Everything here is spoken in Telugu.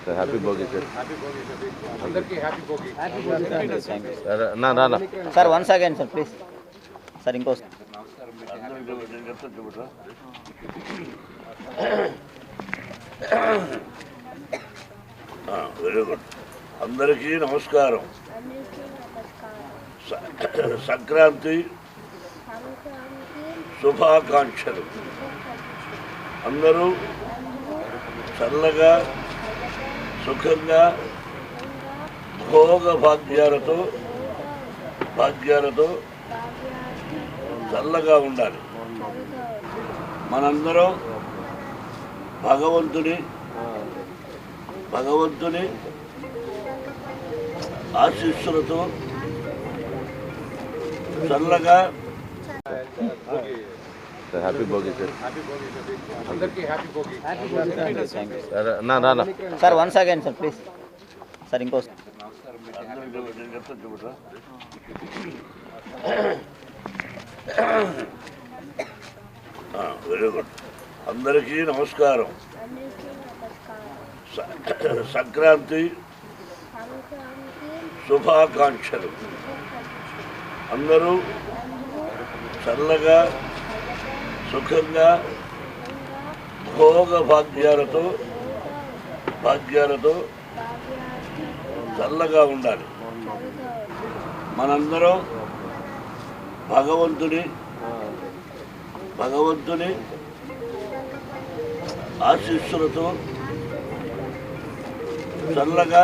Happy Bhogi sir. అందరికీ హ్యాపీ భోగి. సరే నా sir once again sir please sir ఇంకో వెరీ గుడ్. అందరికీ నమస్కారం. సంక్రాంతి శుభాకాంక్షలు. అందరూ చల్లగా సుఖంగా భోగ భాగ్యాలతో చల్లగా ఉండాలి. మనందరం భగవంతుని ఆశీస్సులతో చల్లగా హ్యాపీ భోగి సార్. అందరికీ హ్యాపీ భోగి. సరే నా sir once again sir please sir ఇంకో వెరీ గుడ్. అందరికీ నమస్కారం. సంక్రాంతి శుభాకాంక్షలు. అందరూ చల్లగా సుఖంగా భోగ భాగ్యాలతో చల్లగా ఉండాలి. మనందరం భగవంతుని ఆశీస్సులతో చల్లగా